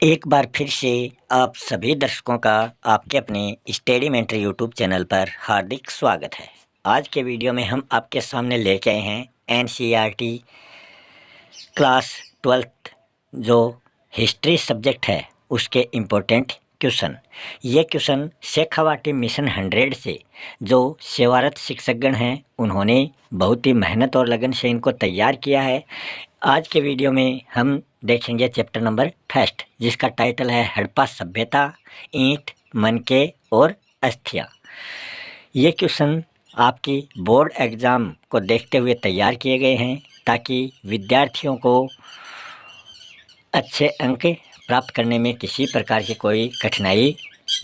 एक बार फिर से आप सभी दर्शकों का आपके अपने स्टडी मेंटर यूट्यूब चैनल पर हार्दिक स्वागत है। आज के वीडियो में हम आपके सामने लेके आए हैं एनसीईआरटी क्लास 12th जो हिस्ट्री सब्जेक्ट है उसके इम्पोर्टेंट क्वेश्चन। ये क्वेश्चन शेखावाटी मिशन 100 से जो सेवारत शिक्षकगण हैं उन्होंने बहुत ही मेहनत और लगन से इनको तैयार किया है। आज के वीडियो में हम देखेंगे चैप्टर नंबर फर्स्ट, जिसका टाइटल है हड़प्पा सभ्यता, ईंट, मनके और अस्थियाँ। ये क्वेश्चन आपकी बोर्ड एग्ज़ाम को देखते हुए तैयार किए गए हैं ताकि विद्यार्थियों को अच्छे अंक प्राप्त करने में किसी प्रकार की कोई कठिनाई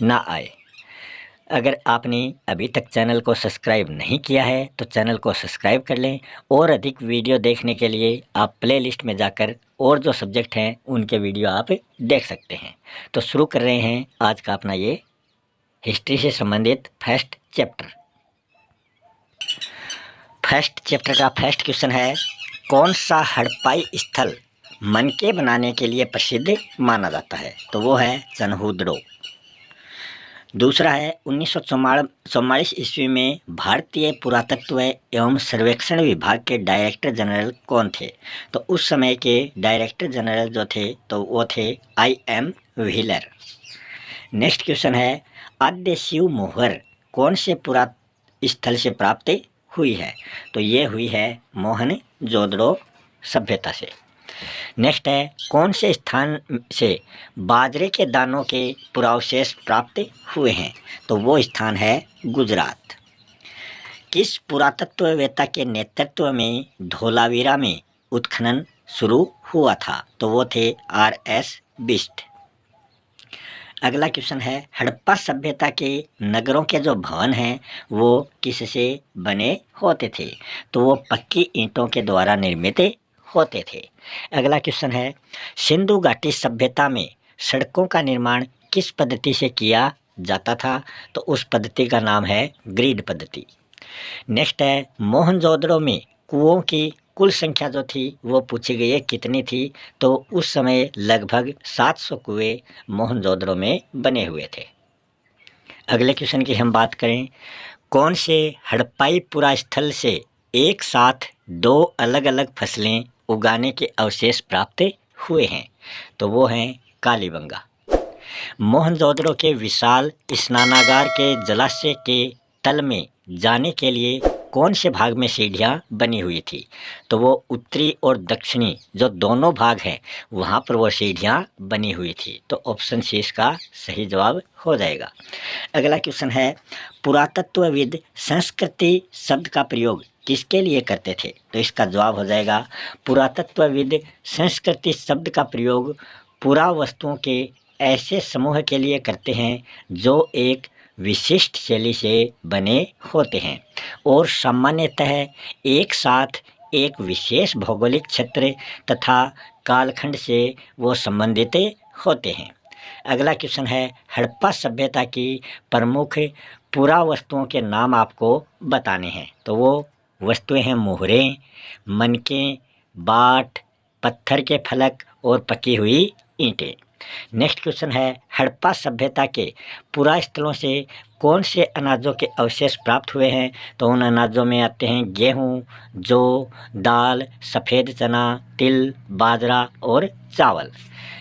ना आए। अगर आपने अभी तक चैनल को सब्सक्राइब नहीं किया है तो चैनल को सब्सक्राइब कर लें और अधिक वीडियो देखने के लिए आप प्लेलिस्ट में जाकर और जो सब्जेक्ट हैं उनके वीडियो आप देख सकते हैं। तो शुरू कर रहे हैं आज का अपना ये हिस्ट्री से संबंधित फर्स्ट चैप्टर। फर्स्ट चैप्टर का फर्स्ट क्वेश्चन है, कौन सा हड़प्पाई स्थल मनके बनाने के लिए प्रसिद्ध माना जाता है? तो वो है चनहुदड़ो। दूसरा है 1944 ईस्वी में भारतीय पुरातत्व एवं सर्वेक्षण विभाग के डायरेक्टर जनरल कौन थे? तो उस समय के डायरेक्टर जनरल जो थे तो वो थे I.M. व्हीलर। नेक्स्ट क्वेश्चन है, आद्य शिव मोहर कौन से पुरातत्व स्थल से प्राप्त हुई है? तो ये हुई है मोहनजोदड़ो सभ्यता से। नेक्स्ट है, कौन से स्थान से बाजरे के दानों के पुरावशेष प्राप्त हुए हैं? तो वो स्थान है गुजरात। किस पुरातत्ववेत्ता के नेतृत्व में धोलावीरा में उत्खनन शुरू हुआ था? तो वो थे R.S. बिष्ट। अगला क्वेश्चन है, हड़प्पा सभ्यता के नगरों के जो भवन हैं वो किससे बने होते थे? तो वो पक्की ईंटों के द्वारा निर्मित होते थे। अगला क्वेश्चन है, सिंधु घाटी सभ्यता में सड़कों का निर्माण किस पद्धति से किया जाता था? तो उस पद्धति का नाम है ग्रिड पद्धति। नेक्स्ट है, मोहनजोदड़ो में कुओं की कुल संख्या जो थी वो पूछी गई है कितनी थी? तो उस समय लगभग 700 कुएं मोहनजोदड़ो में बने हुए थे। अगले क्वेश्चन की हम बात करें, कौन से हड़प्पाई पुरास्थल से एक साथ दो अलग अलग फसलें उगाने के अवशेष प्राप्त हुए हैं? तो वो हैं कालीबंगा। मोहनजोदड़ो के विशाल स्नानागार के जलाशय के तल में जाने के लिए कौन से भाग में सीढ़ियाँ बनी हुई थी? तो वो उत्तरी और दक्षिणी जो दोनों भाग हैं वहाँ पर वो सीढ़ियाँ बनी हुई थी। तो ऑप्शन सी इसका सही जवाब हो जाएगा। अगला क्वेश्चन है, पुरातत्वविद संस्कृति शब्द का प्रयोग किसके लिए करते थे? तो इसका जवाब हो जाएगा, पुरातत्वविद संस्कृति शब्द का प्रयोग पुरावस्तुओं के ऐसे समूह के लिए करते हैं जो एक विशिष्ट शैली से बने होते हैं और सामान्यतः एक साथ एक विशेष भौगोलिक क्षेत्र तथा कालखंड से वो संबंधित होते हैं। अगला क्वेश्चन है, हड़प्पा सभ्यता की प्रमुख पुरावस्तुओं के नाम आपको बताने हैं। तो वो वस्तुएं हैं मोहरें, मनके, बाट, पत्थर के फलक और पकी हुई ईंटें। नेक्स्ट क्वेश्चन है, हड़प्पा सभ्यता के पुरास्थलों से कौन से अनाजों के अवशेष प्राप्त हुए हैं? तो उन अनाजों में आते हैं गेहूँ, जौ, दाल, सफ़ेद चना, तिल, बाजरा और चावल।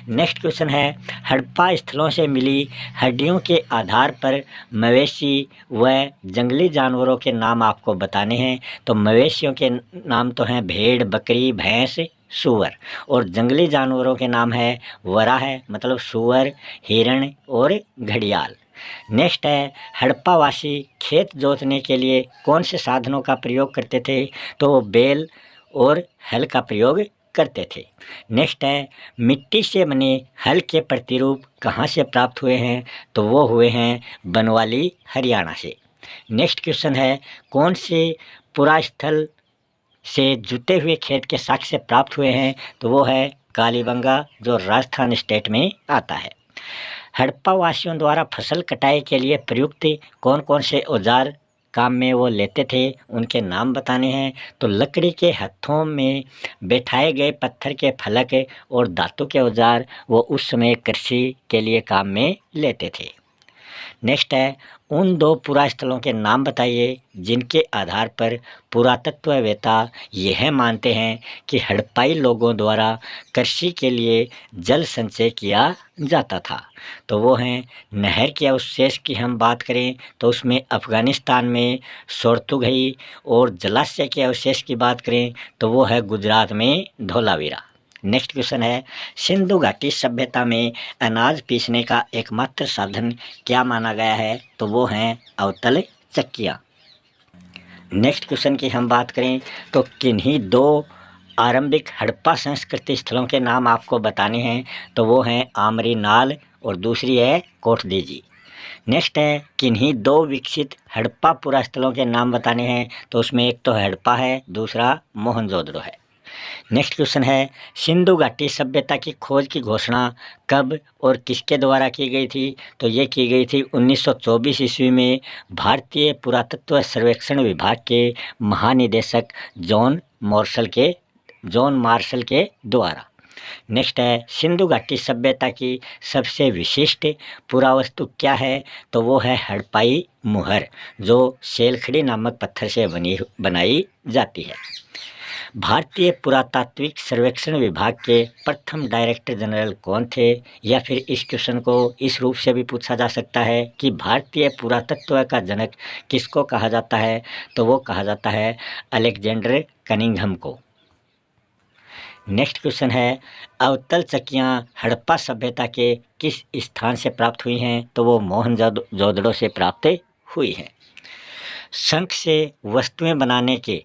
नेक्स्ट क्वेश्चन है, हड़प्पा स्थलों से मिली हड्डियों के आधार पर मवेशी व जंगली जानवरों के नाम आपको बताने हैं। तो मवेशियों के नाम तो हैं भेड़, बकरी, भैंस, सूअर और जंगली जानवरों के नाम है वराह मतलब सूअर, हिरण और घड़ियाल। नेक्स्ट है, हड़प्पावासी खेत जोतने के लिए कौन से साधनों का प्रयोग करते थे? तो वो बैल और हल का प्रयोग करते थे। नेक्स्ट है, मिट्टी से बने हल के प्रतिरूप कहाँ से प्राप्त हुए हैं? तो वो हुए हैं बनवाली, हरियाणा से। नेक्स्ट क्वेश्चन है, कौन से पुरास्थल से जुटे हुए खेत के साक्ष्य प्राप्त हुए हैं? तो वो है कालीबंगा जो राजस्थान स्टेट में आता है। हड़प्पा वासियों द्वारा फसल कटाई के लिए प्रयुक्त कौन कौन से औजार काम में वो लेते थे उनके नाम बताने हैं। तो लकड़ी के हथों में बैठाए गए पत्थर के फलक और धातु के औजार वो उस समय कृषि के लिए काम में लेते थे। नेक्स्ट है, उन दो पुरास्थलों के नाम बताइए जिनके आधार पर पुरातत्ववेत्ता यह मानते हैं कि हड़प्पाई लोगों द्वारा कृषि के लिए जल संचय किया जाता था। तो वो हैं, नहर के अवशेष की हम बात करें तो उसमें अफ़गानिस्तान में सोर्तुगई, और जलाशय के अवशेष की बात करें तो वो है गुजरात में धोलावीरा। नेक्स्ट क्वेश्चन है, सिंधु घाटी सभ्यता में अनाज पीसने का एकमात्र साधन क्या माना गया है? तो वो हैं अवतल चक्कियाँ। नेक्स्ट क्वेश्चन की हम बात करें तो किन्हीं दो आरंभिक हड़प्पा संस्कृति स्थलों के नाम आपको बताने हैं। तो वो हैं आमरी नाल और दूसरी है कोटदीजी। नेक्स्ट है, किन्हीं दो विकसित हड़प्पा पुरास्थलों के नाम बताने हैं। तो उसमें एक तो हड़प्पा है, दूसरा मोहनजोदड़ो है। नेक्स्ट क्वेश्चन है, सिंधु घाटी सभ्यता की खोज की घोषणा कब और किसके द्वारा की गई थी? तो ये की गई थी 1924 ईस्वी में भारतीय पुरातत्व सर्वेक्षण विभाग के महानिदेशक जॉन मार्शल के द्वारा। नेक्स्ट है, सिंधु घाटी सभ्यता की सबसे विशिष्ट पुरावस्तु क्या है? तो वो है हड़प्पाई मुहर, जो सेलखड़ी नामक पत्थर से बनाई जाती है। भारतीय पुरातात्विक सर्वेक्षण विभाग के प्रथम डायरेक्टर जनरल कौन थे? या फिर इस क्वेश्चन को इस रूप से भी पूछा जा सकता है कि भारतीय पुरातत्व का जनक किसको कहा जाता है? तो वो कहा जाता है अलेक्जेंडर कनिंघम को। नेक्स्ट क्वेश्चन है, अवतल चक्कियाँ हड़प्पा सभ्यता के किस स्थान से प्राप्त हुई हैं? तो वो मोहनजोदड़ो से प्राप्त हुई हैं। शंख से वस्तुएं बनाने के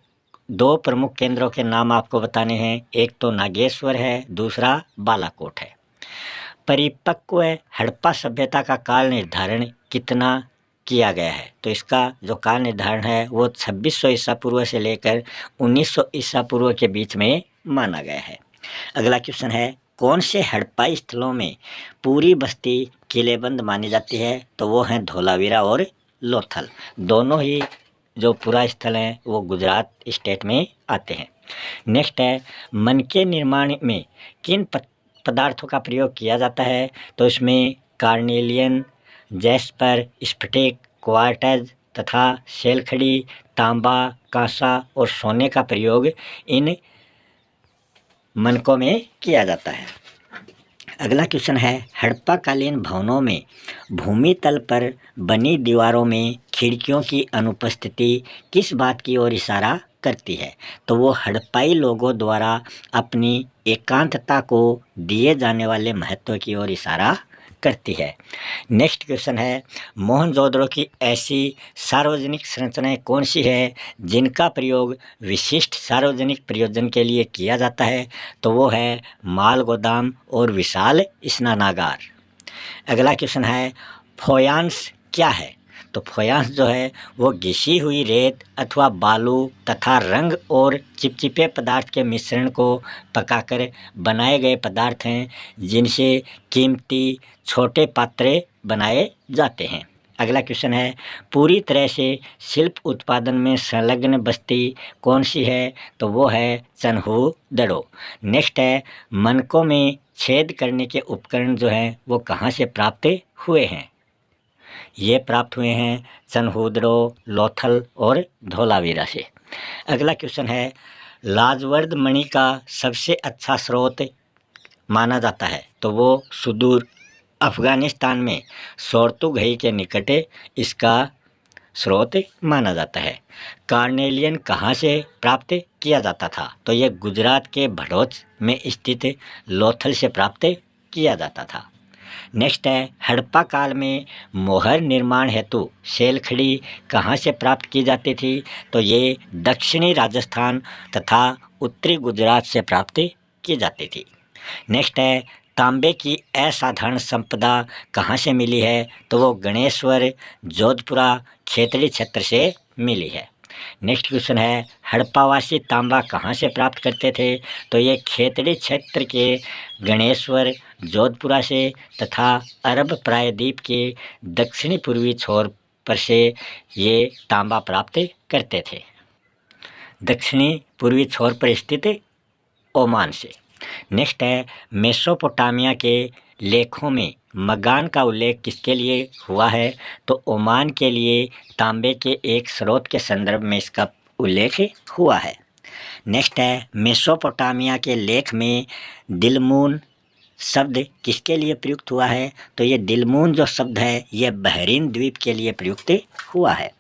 दो प्रमुख केंद्रों के नाम आपको बताने हैं। एक तो नागेश्वर है, दूसरा बालाकोट है। परिपक्व हड़प्पा सभ्यता का काल निर्धारण कितना किया गया है? तो इसका जो काल निर्धारण है वो 2600 ईसा पूर्व से लेकर 1900 ईसा पूर्व के बीच में माना गया है। अगला क्वेश्चन है, कौन से हड़प्पाई स्थलों में पूरी बस्ती किलेबंद मानी जाती है? तो वो हैं धोलावीरा और लोथल। दोनों ही जो पूरा स्थल हैं वो गुजरात स्टेट में आते हैं। नेक्स्ट है, मन के निर्माण में किन पदार्थों का प्रयोग किया जाता है? तो इसमें कार्नेलियन, जैस्पर, स्फटिक, क्वार्ट्ज तथा सेलखड़ी, तांबा, कांसा और सोने का प्रयोग इन मनकों में किया जाता है। अगला क्वेश्चन है, हड़प्पाकालीन भवनों में भूमि तल पर बनी दीवारों में खिड़कियों की अनुपस्थिति किस बात की ओर इशारा करती है? तो वो हड़प्पाई लोगों द्वारा अपनी एकांतता को दिए जाने वाले महत्व की ओर इशारा करती है। नेक्स्ट क्वेश्चन है, मोहनजोदड़ो की ऐसी सार्वजनिक संरचनाएं कौन सी है जिनका प्रयोग विशिष्ट सार्वजनिक प्रयोजन के लिए किया जाता है? तो वो है माल गोदाम और विशाल स्नानागार। अगला क्वेश्चन है, फोयांस क्या है? तो फोयांस जो है वो घिसी हुई रेत अथवा बालू तथा रंग और चिपचिपे पदार्थ के मिश्रण को पकाकर बनाए गए पदार्थ हैं जिनसे कीमती छोटे पात्रे बनाए जाते हैं। अगला क्वेश्चन है, पूरी तरह से शिल्प उत्पादन में संलग्न बस्ती कौन सी है? तो वो है चन्हूदड़ो। नेक्स्ट है, मनकों में छेद करने के उपकरण जो हैं वो कहाँ से प्राप्त हुए हैं? ये प्राप्त हुए हैं चन्हूदड़ो, लोथल और धोलावीरा से। अगला क्वेश्चन है, लाजवर्द मणि का सबसे अच्छा स्रोत माना जाता है? तो वो सुदूर अफ़गानिस्तान में सोर्तुगई के निकट इसका स्रोत माना जाता है। कार्नेलियन कहाँ से प्राप्त किया जाता था? तो ये गुजरात के भड़ोच में स्थित लोथल से प्राप्त किया जाता था। नेक्स्ट है, हड़प्पा काल में मोहर निर्माण हेतु सेलखड़ी कहाँ से प्राप्त की जाती थी? तो ये दक्षिणी राजस्थान तथा उत्तरी गुजरात से प्राप्त की जाती थी। नेक्स्ट है, तांबे की असाधारण संपदा कहाँ से मिली है? तो वो गणेश्वर, जोधपुरा, खेतड़ी क्षेत्र से मिली है। नेक्स्ट क्वेश्चन है, हड़प्पावासी तांबा कहाँ से प्राप्त करते थे? तो ये खेतड़ी क्षेत्र के गणेश्वर, जोधपुरा से तथा अरब प्रायद्वीप के दक्षिणी पूर्वी छोर पर से ये तांबा प्राप्त करते थे। दक्षिणी पूर्वी छोर पर स्थित ओमान से। नेक्स्ट है मेसोपोटामिया के लेखों में मगान का उल्लेख किसके लिए हुआ है? तो ओमान के लिए तांबे के एक स्रोत के संदर्भ में इसका उल्लेख हुआ है। नेक्स्ट है मेसोपोटामिया के लेख में दिलमून शब्द किसके लिए प्रयुक्त हुआ है? तो ये दिलमून जो शब्द है ये बहरीन द्वीप के लिए प्रयुक्त हुआ है।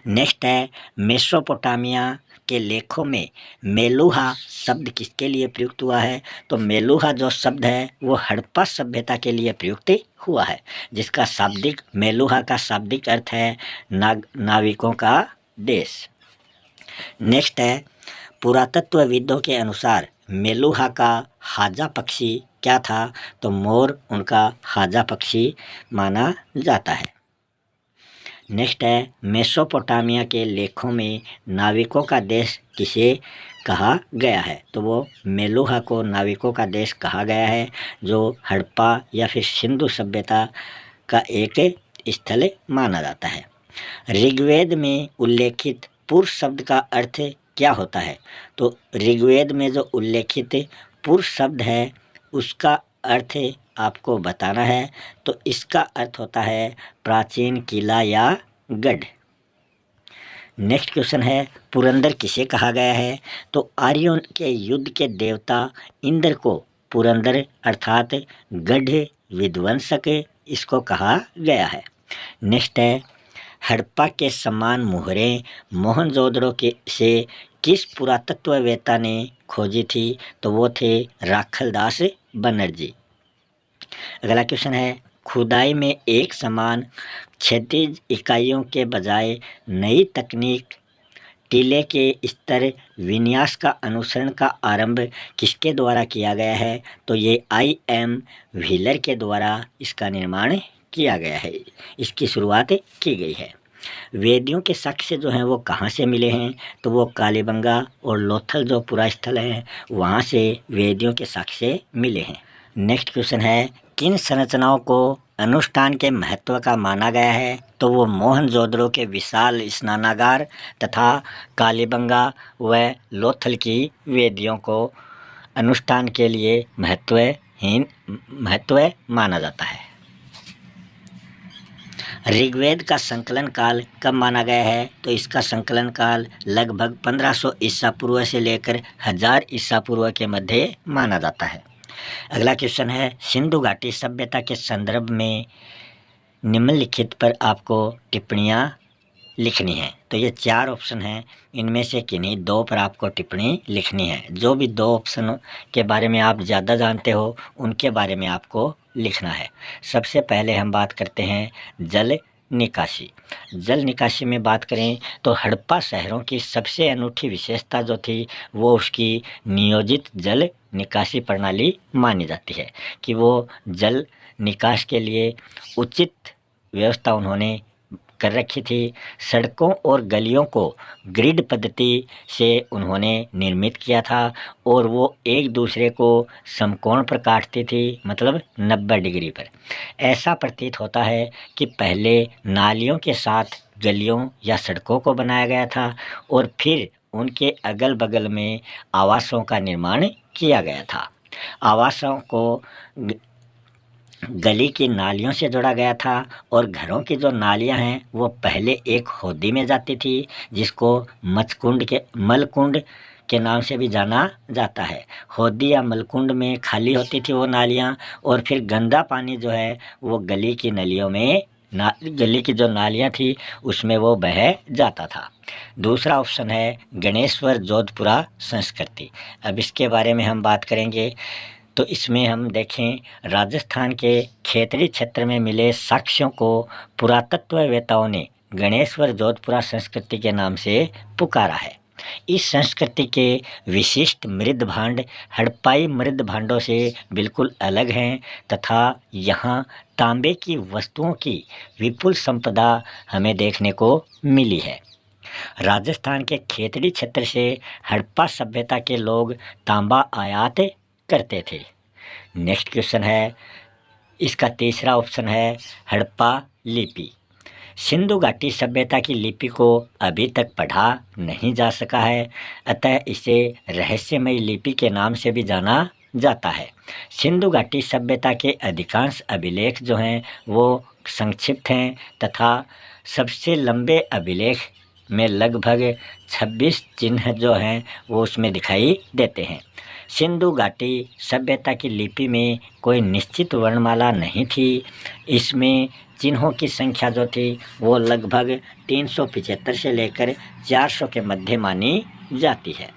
नेक्स्ट है मेसोपोटामिया के लेखों में मेलुहा शब्द किसके लिए प्रयुक्त हुआ है? तो मेलुहा जो शब्द है वो हड़प्पा सभ्यता के लिए प्रयुक्त हुआ है, जिसका शाब्दिक मेलुहा का शाब्दिक अर्थ है नाविकों का देश। नेक्स्ट है पुरातत्वविदों के अनुसार मेलुहा का हाजा पक्षी क्या था? तो मोर उनका हाजा पक्षी माना जाता है। नेक्स्ट है मेसोपोटामिया के लेखों में नाविकों का देश किसे कहा गया है? तो वो मेलुहा को नाविकों का देश कहा गया है, जो हड़प्पा या फिर सिंधु सभ्यता का एक स्थल माना जाता है। ऋग्वेद में उल्लेखित पुरुष शब्द का अर्थ क्या होता है? तो ऋग्वेद में जो उल्लेखित पुरुष शब्द है उसका अर्थ आपको बताना है। तो इसका अर्थ होता है प्राचीन किला या गढ़। नेक्स्ट क्वेश्चन है पुरंदर किसे कहा गया है? तो आर्यों के युद्ध के देवता इंद्र को पुरंदर अर्थात गढ़ विध्वंसक इसको कहा गया है। नेक्स्ट है हड़प्पा के समान मोहरे मोहनजोदड़ो के से किस पुरातत्ववेत्ता ने खोजी थी? तो वो थे राखलदास बनर्जी। अगला क्वेश्चन है खुदाई में एक समान क्षैतिज इकाइयों के बजाय नई तकनीक टीले के स्तर विन्यास का अनुसरण का आरंभ किसके द्वारा किया गया है? तो ये I.M. व्हीलर के द्वारा इसका निर्माण किया गया है, इसकी शुरुआत की गई है। वेदियों के साक्ष्य जो हैं वो कहाँ से मिले हैं? तो वो कालीबंगा और लोथल जो पुरा स्थल हैं वहाँ से वेदियों के साक्ष्य मिले हैं। नेक्स्ट क्वेश्चन है किन संरचनाओं को अनुष्ठान के महत्व का माना गया है? तो वो मोहनजोदड़ो के विशाल स्नानागार तथा कालीबंगा व लोथल की वेदियों को अनुष्ठान के लिए महत्व माना जाता है। ऋग्वेद का संकलन काल कब माना गया है? तो इसका संकलन काल लगभग 1500 ईसा पूर्व से लेकर 1000 ईसा पूर्व के मध्य माना जाता है। अगला क्वेश्चन है सिंधु घाटी सभ्यता के संदर्भ में निम्नलिखित पर आपको टिप्पणियाँ लिखनी है। तो ये 4 ऑप्शन हैं, इनमें से किन्हीं 2 पर आपको टिप्पणी लिखनी है। जो भी 2 ऑप्शन के बारे में आप ज़्यादा जानते हो उनके बारे में आपको लिखना है। सबसे पहले हम बात करते हैं जल निकासी। जल निकासी में बात करें तो हड़प्पा शहरों की सबसे अनूठी विशेषता जो थी वो उसकी नियोजित जल निकासी प्रणाली मानी जाती है कि वो जल निकास के लिए उचित व्यवस्था उन्होंने कर रखी थी। सड़कों और गलियों को ग्रिड पद्धति से उन्होंने निर्मित किया था और वो एक दूसरे को समकोण पर काटती थी, मतलब 90 डिग्री पर। ऐसा प्रतीत होता है कि पहले नालियों के साथ गलियों या सड़कों को बनाया गया था और फिर उनके अगल बगल में आवासों का निर्माण किया गया था। आवासों को गली की नालियों से जोड़ा गया था और घरों की जो नालियां हैं वो पहले एक होदी में जाती थी जिसको मलकुंड के नाम से भी जाना जाता है। होदी या मलकुंड में खाली होती थी वो नालियां और फिर गंदा पानी जो है वो गली की नलियों में गली की जो नालियां थी उसमें वो बह जाता था। दूसरा ऑप्शन है गणेश्वर जोधपुरा संस्कृति। अब इसके बारे में हम बात करेंगे तो इसमें हम देखें राजस्थान के क्षेत्रीय क्षेत्र में मिले साक्ष्यों को पुरातत्ववेत्ताओं ने गणेश्वर जोधपुरा संस्कृति के नाम से पुकारा है। इस संस्कृति के विशिष्ट मृद भांड हड़प्पाई मृद भांडों से बिल्कुल अलग हैं तथा यहाँ तांबे की वस्तुओं की विपुल संपदा हमें देखने को मिली है। राजस्थान के क्षेत्रीय क्षेत्र से हड़प्पा सभ्यता के लोग तांबा आयात करते थे। नेक्स्ट क्वेश्चन है इसका तीसरा ऑप्शन है हड़प्पा लिपि। सिंधु घाटी सभ्यता की लिपि को अभी तक पढ़ा नहीं जा सका है, अतः इसे रहस्यमयी लिपि के नाम से भी जाना जाता है। सिंधु घाटी सभ्यता के अधिकांश अभिलेख जो हैं वो संक्षिप्त हैं तथा सबसे लंबे अभिलेख में लगभग 26 चिन्ह जो हैं वो उसमें दिखाई देते हैं। सिंधु घाटी सभ्यता की लिपि में कोई निश्चित वर्णमाला नहीं थी। इसमें चिन्हों की संख्या जो थी वो लगभग 375 से लेकर 400 के मध्य मानी जाती है।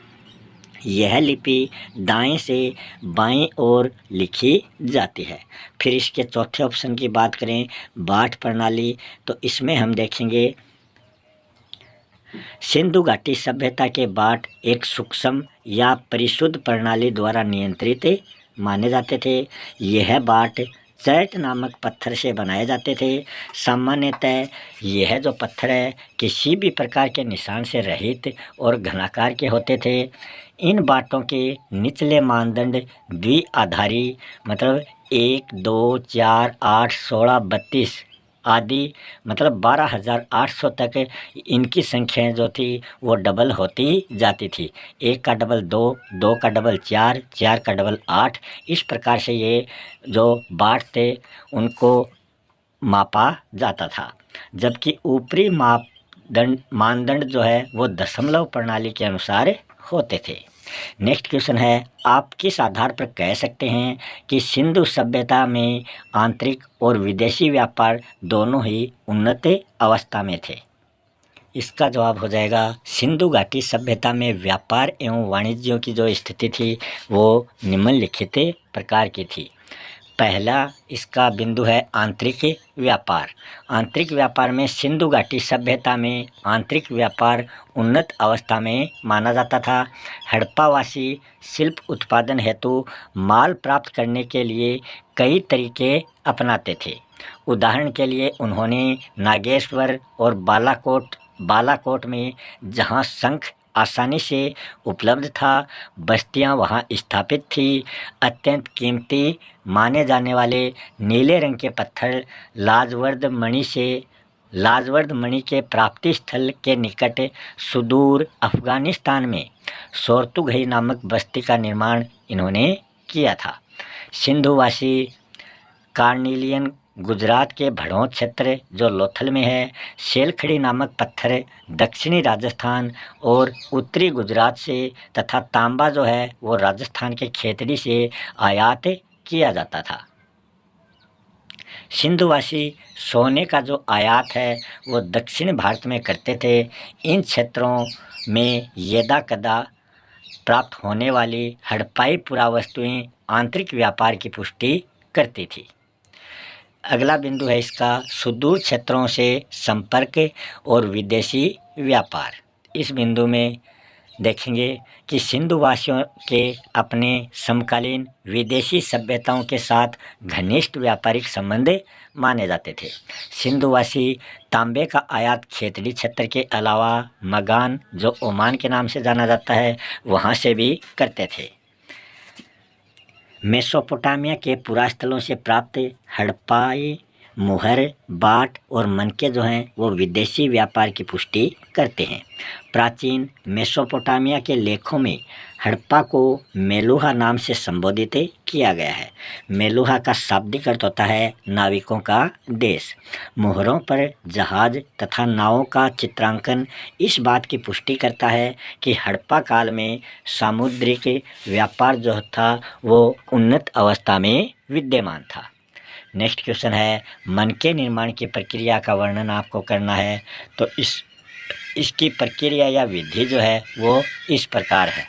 यह लिपि दाएं से बाएं ओर लिखी जाती है। फिर इसके चौथे ऑप्शन की बात करें, बाठ प्रणाली, तो इसमें हम देखेंगे सिंधु घाटी सभ्यता के बाठ एक सूक्ष्म या परिशुद्ध प्रणाली द्वारा नियंत्रित माने जाते थे। यह बाठ चैट नामक पत्थर से बनाए जाते थे। सामान्यतः यह जो पत्थर है किसी भी प्रकार के निशान से रहित और घनाकार के होते थे। इन बाटों के निचले मानदंड द्विआधारी मतलब 1, 2, 4, 8, 16, 32 आदि मतलब 12,800 तक इनकी संख्याएं जो थी वो डबल होती जाती थी। 1 का डबल 2, 2 का डबल 4, 4 का डबल 8, इस प्रकार से ये जो बाट थे उनको मापा जाता था। जबकि ऊपरी मानदंड जो है वो दशमलव प्रणाली के अनुसार होते थे। नेक्स्ट क्वेश्चन है, आप किस आधार पर कह सकते हैं कि सिंधु सभ्यता में आंतरिक और विदेशी व्यापार दोनों ही उन्नत अवस्था में थे? इसका जवाब हो जाएगा सिंधु घाटी सभ्यता में व्यापार एवं वाणिज्यों की जो स्थिति थी वो निम्नलिखित प्रकार की थी। पहला इसका बिंदु है आंतरिक व्यापार। आंतरिक व्यापार में सिंधु घाटी सभ्यता में आंतरिक व्यापार उन्नत अवस्था में माना जाता था। हड़प्पावासी शिल्प उत्पादन हेतु माल प्राप्त करने के लिए कई तरीके अपनाते थे। उदाहरण के लिए उन्होंने नागेश्वर और बालाकोट में जहाँ शंख आसानी से उपलब्ध था बस्तियां वहां स्थापित थी। अत्यंत कीमती माने जाने वाले नीले रंग के पत्थर लाजवर्द मणि के प्राप्ति स्थल के निकट सुदूर अफगानिस्तान में सोर्तुघई नामक बस्ती का निर्माण इन्होंने किया था। सिंधुवासी कार्निलियन गुजरात के भड़ौत क्षेत्र जो लोथल में है, शेलखड़ी नामक पत्थर दक्षिणी राजस्थान और उत्तरी गुजरात से तथा तांबा जो है वो राजस्थान के खेतड़ी से आयात किया जाता था। सिंधुवासी सोने का जो आयात है वो दक्षिण भारत में करते थे। इन क्षेत्रों में यदा कदा प्राप्त होने वाली हड़प्पाई पुरावस्तुएं आंतरिक व्यापार की पुष्टि करती थी। अगला बिंदु है इसका सुदूर क्षेत्रों से संपर्क और विदेशी व्यापार। इस बिंदु में देखेंगे कि सिंधुवासियों के अपने समकालीन विदेशी सभ्यताओं के साथ घनिष्ठ व्यापारिक संबंध माने जाते थे। सिंधुवासी तांबे का आयात खेतड़ी क्षेत्र के अलावा मगान जो ओमान के नाम से जाना जाता है वहाँ से भी करते थे। मेसोपोटामिया के पुरास्थलों से प्राप्त हड़प्पाई मुहर, बाट और मनके जो हैं वो विदेशी व्यापार की पुष्टि करते हैं। प्राचीन मेसोपोटामिया के लेखों में हड़प्पा को मेलुहा नाम से संबोधित किया गया है। मेलुहा का शाब्दिक अर्थ होता है नाविकों का देश। मोहरों पर जहाज तथा नावों का चित्रांकन इस बात की पुष्टि करता है कि हड़प्पा काल में सामुद्रिक व्यापार जो था वो उन्नत अवस्था में विद्यमान था। नेक्स्ट क्वेश्चन है, मनके निर्माण की प्रक्रिया का वर्णन आपको करना है। तो इसकी प्रक्रिया या विधि जो है वो इस प्रकार है।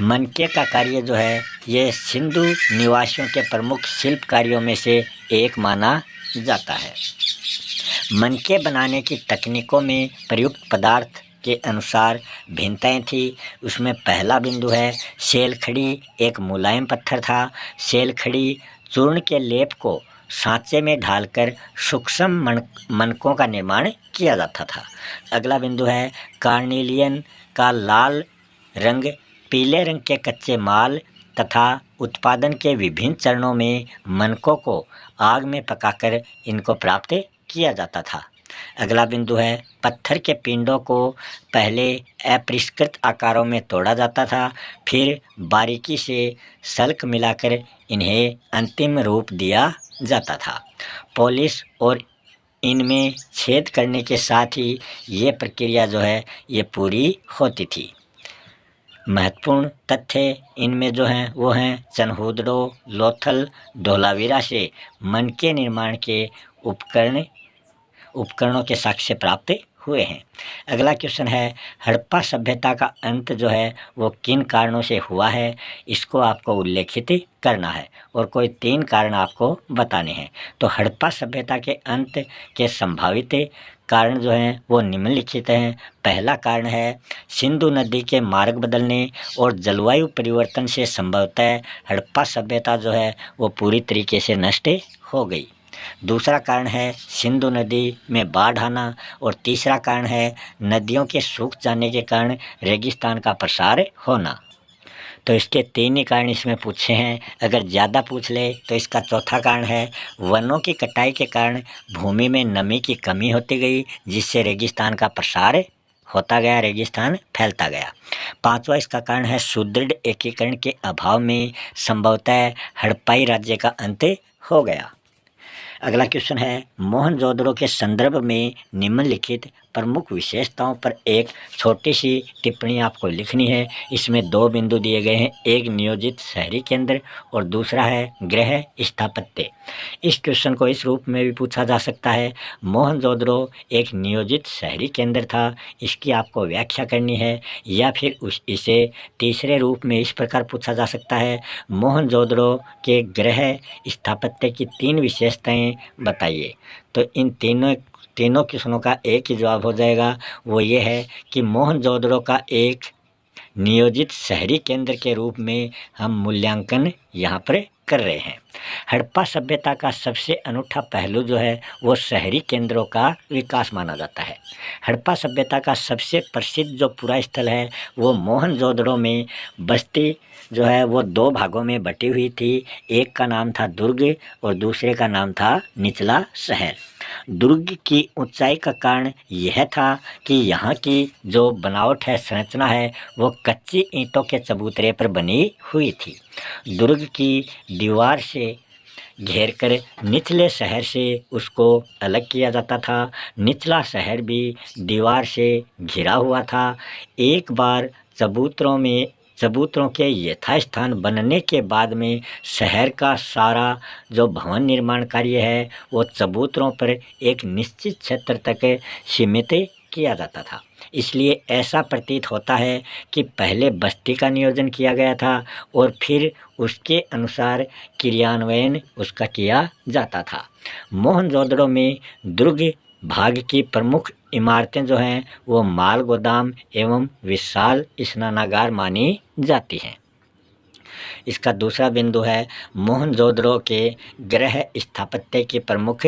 मनके का कार्य जो है ये सिंधु निवासियों के प्रमुख शिल्प कार्यों में से एक माना जाता है। मनके बनाने की तकनीकों में प्रयुक्त पदार्थ के अनुसार भिन्नताएं थी। उसमें पहला बिंदु है शेलखड़ी एक मुलायम पत्थर था। शेलखड़ी चूर्ण के लेप को सांचे में ढालकर सूक्ष्म मनकों का निर्माण किया जाता था। अगला बिंदु है कार्निलियन का लाल रंग पीले रंग के कच्चे माल तथा उत्पादन के विभिन्न चरणों में मनकों को आग में पकाकर इनको प्राप्त किया जाता था। अगला बिंदु है पत्थर के पिंडों को पहले अपरिष्कृत आकारों में तोड़ा जाता था, फिर बारीकी से सल्क मिलाकर इन्हें अंतिम रूप दिया जाता था। पॉलिश और इनमें छेद करने के साथ ही ये प्रक्रिया जो है ये पूरी होती थी। महत्वपूर्ण तथ्य इनमें जो हैं वो हैं चनहूदड़ो, लोथल, धोलावीरा से मन के निर्माण के उपकरणों के साक्ष्य प्राप्त हुए हैं। अगला क्वेश्चन है हड़प्पा सभ्यता का अंत जो है वो किन कारणों से हुआ है, इसको आपको उल्लेखित करना है और कोई 3 कारण आपको बताने हैं। तो हड़प्पा सभ्यता के अंत के संभावित कारण जो हैं वो निम्नलिखित हैं। पहला कारण है सिंधु नदी के मार्ग बदलने और जलवायु परिवर्तन से संभवतः हड़प्पा सभ्यता जो है वो पूरी तरीके से नष्ट हो गई। दूसरा कारण है सिंधु नदी में बाढ़ आना और तीसरा कारण है नदियों के सूख जाने के कारण रेगिस्तान का प्रसार होना। तो इसके 3 ही कारण इसमें पूछे हैं। अगर ज़्यादा पूछ ले तो इसका चौथा कारण है वनों की कटाई के कारण भूमि में नमी की कमी होती गई, जिससे रेगिस्तान का प्रसार होता गया, रेगिस्तान फैलता गया। 5वां इसका कारण है सुदृढ़ एकीकरण के अभाव में संभवतः हड़प्पाई राज्य का अंत हो गया। अगला क्वेश्चन है मोहनजोदड़ो के संदर्भ में निम्नलिखित प्रमुख विशेषताओं पर एक छोटी सी टिप्पणी आपको लिखनी है। इसमें 2 बिंदु दिए गए हैं, एक नियोजित शहरी केंद्र और दूसरा है गृह स्थापत्य। इस क्वेश्चन को इस रूप में भी पूछा जा सकता है, मोहनजोदड़ो एक नियोजित शहरी केंद्र था, इसकी आपको व्याख्या करनी है। या फिर इसे तीसरे रूप में इस प्रकार पूछा जा सकता है, मोहनजोदड़ो के गृह स्थापत्य की 3 विशेषताएं बताइए। तो इन तीनों क्वेश्चनों का एक ही जवाब हो जाएगा, वो ये है कि मोहनजोदड़ो का एक नियोजित शहरी केंद्र के रूप में हम मूल्यांकन यहाँ पर कर रहे हैं। हड़प्पा सभ्यता का सबसे अनूठा पहलू जो है वो शहरी केंद्रों का विकास माना जाता है। हड़प्पा सभ्यता का सबसे प्रसिद्ध जो पूरा स्थल है वो मोहनजोदड़ो में बस्ती जो है वो 2 भागों में बटी हुई थी। एक का नाम था दुर्ग और दूसरे का नाम था निचला शहर। दुर्ग की ऊंचाई का कारण यह था कि यहाँ की जो बनावट है, संरचना है, वो कच्ची ईंटों के चबूतरे पर बनी हुई थी। दुर्ग की दीवार से घेरकर निचले शहर से उसको अलग किया जाता था। निचला शहर भी दीवार से घिरा हुआ था। एक बार चबूतरों के यथास्थान बनने के बाद में शहर का सारा जो भवन निर्माण कार्य है वो चबूतरों पर एक निश्चित क्षेत्र तक सीमित किया जाता था। इसलिए ऐसा प्रतीत होता है कि पहले बस्ती का नियोजन किया गया था और फिर उसके अनुसार क्रियान्वयन उसका किया जाता था। मोहनजोदड़ो में दुर्ग भाग की प्रमुख इमारतें जो हैं वो माल गोदाम एवं विशाल स्नानागार मानी जाती हैं। इसका दूसरा बिंदु है मोहनजोदड़ो के गृह स्थापत्य की प्रमुख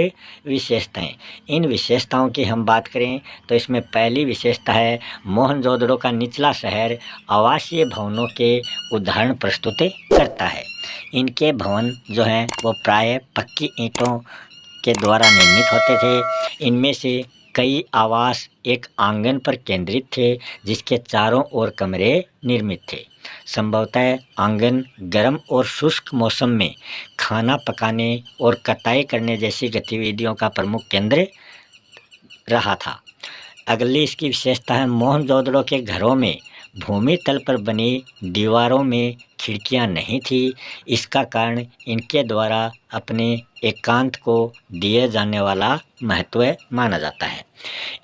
विशेषताएं। इन विशेषताओं की हम बात करें तो इसमें पहली विशेषता है मोहनजोदड़ो का निचला शहर आवासीय भवनों के उदाहरण प्रस्तुत करता है। इनके भवन जो हैं वो प्रायः पक्की ईंटों के द्वारा निर्मित होते थे। इनमें से कई आवास एक आंगन पर केंद्रित थे जिसके चारों ओर कमरे निर्मित थे। संभवतः आंगन गर्म और शुष्क मौसम में खाना पकाने और कटाई करने जैसी गतिविधियों का प्रमुख केंद्र रहा था। अगली इसकी विशेषता है मोहनजोदड़ो के घरों में भूमि तल पर बनी दीवारों में खिड़कियां नहीं थी। इसका कारण इनके द्वारा अपने एकांत को दिए जाने वाला महत्व माना जाता है।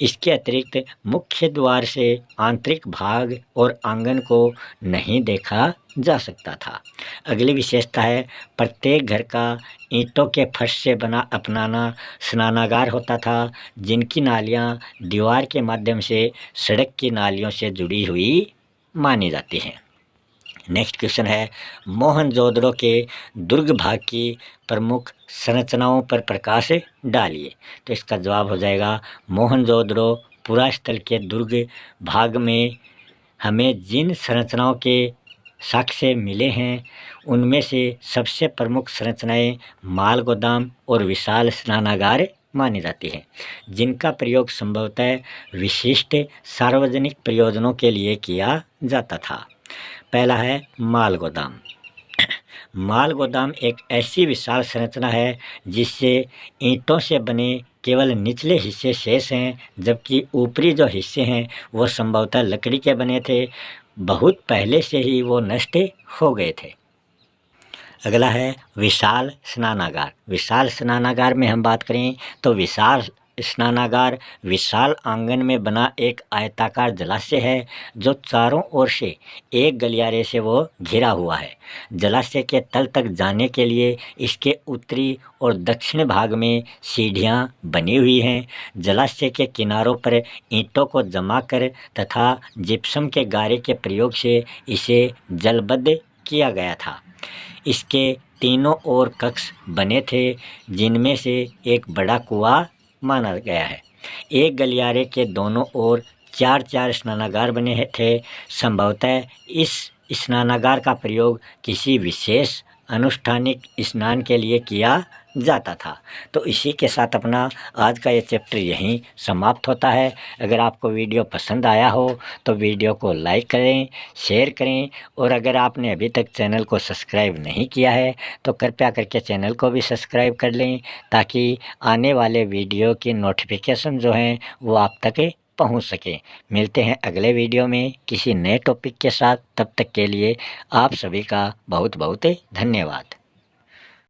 इसके अतिरिक्त मुख्य द्वार से आंतरिक भाग और आंगन को नहीं देखा जा सकता था। अगली विशेषता है प्रत्येक घर का ईंटों के फर्श से बना अपनाना स्नानागार होता था, जिनकी नालियां दीवार के माध्यम से सड़क की नालियों से जुड़ी हुई मानी जाती हैं। नेक्स्ट क्वेश्चन है मोहनजोदड़ो के दुर्ग भाग की प्रमुख संरचनाओं पर प्रकाश डालिए। तो इसका जवाब हो जाएगा मोहनजोदड़ो पुरा स्थल के दुर्ग भाग में हमें जिन संरचनाओं के साक्ष्य मिले हैं उनमें से सबसे प्रमुख संरचनाएं माल गोदाम और विशाल स्नानागार मानी जाती हैं, जिनका प्रयोग संभवतः विशिष्ट सार्वजनिक प्रयोजनों के लिए किया जाता था। पहला है माल गोदाम। माल गोदाम एक ऐसी विशाल संरचना है जिससे ईंटों से बने केवल निचले हिस्से शेष हैं, जबकि ऊपरी जो हिस्से हैं वो संभवतः लकड़ी के बने थे, बहुत पहले से ही वो नष्ट हो गए थे। अगला है विशाल स्नानागार। विशाल स्नानागार में हम बात करें तो विशाल स्नानागार विशाल आंगन में बना एक आयताकार जलाशय है जो चारों ओर से एक गलियारे से वो घिरा हुआ है। जलाशय के तल तक जाने के लिए इसके उत्तरी और दक्षिण भाग में सीढ़ियां बनी हुई हैं। जलाशय के किनारों पर ईंटों को जमा कर तथा जिप्सम के गारे के प्रयोग से इसे जलबद्ध किया गया था। इसके तीनों ओर कक्ष बने थे, जिनमें से एक बड़ा कुआं माना गया है। एक गलियारे के दोनों ओर 4-4 स्नानागार बने थे। संभवतः इस स्नानागार का प्रयोग किसी विशेष अनुष्ठानिक स्नान के लिए किया जाता था। तो इसी के साथ अपना आज का ये चैप्टर यहीं समाप्त होता है। अगर आपको वीडियो पसंद आया हो तो वीडियो को लाइक करें, शेयर करें, और अगर आपने अभी तक चैनल को सब्सक्राइब नहीं किया है तो कृपया करके चैनल को भी सब्सक्राइब कर लें, ताकि आने वाले वीडियो की नोटिफिकेशन जो हैं वो आप तक पहुंच सके। मिलते हैं अगले वीडियो में किसी नए टॉपिक के साथ। तब तक के लिए आप सभी का बहुत बहुत धन्यवाद।